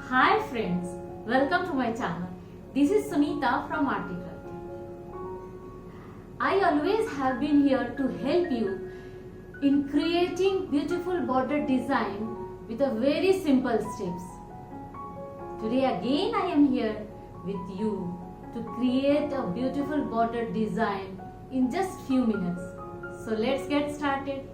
Hi friends, welcome to my channel. This is Sunita from ARTY KRAFTY. I always have been here to help you in creating beautiful border design with a very simple steps. Today again I am here with you to create a beautiful border design in just few minutes. So let's get started.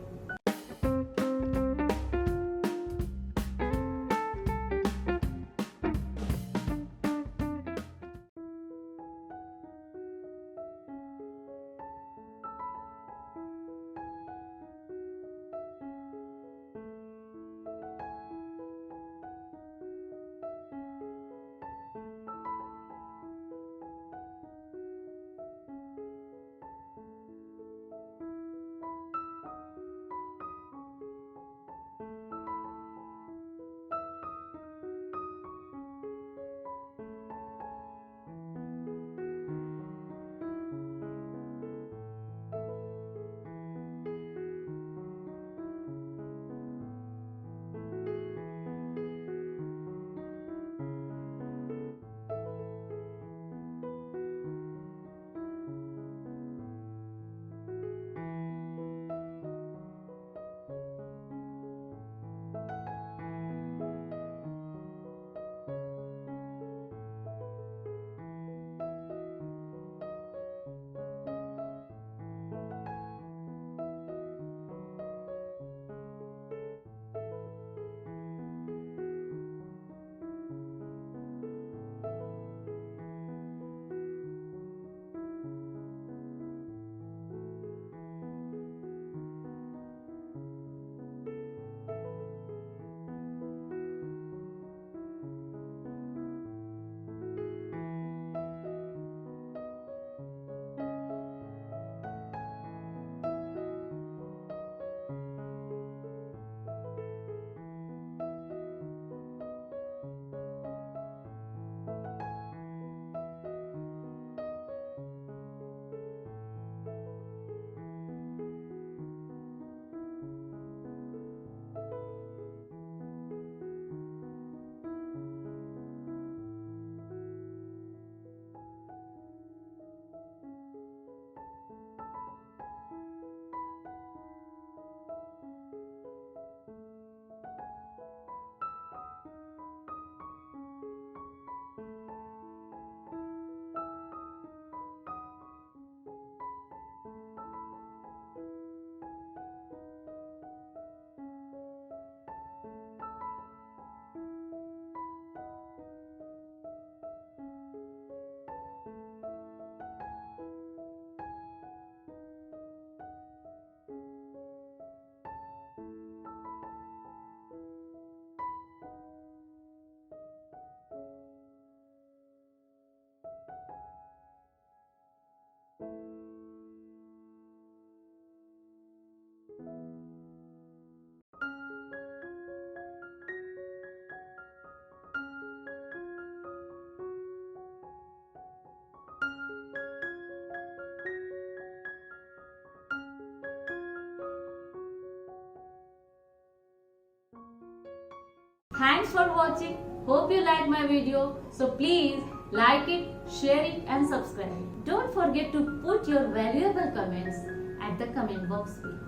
Thanks for watching. Hope you like my video. So please like it, share it and subscribe. Don't forget to put your valuable comments at the comment box below.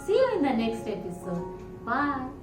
See you in the next episode. Bye.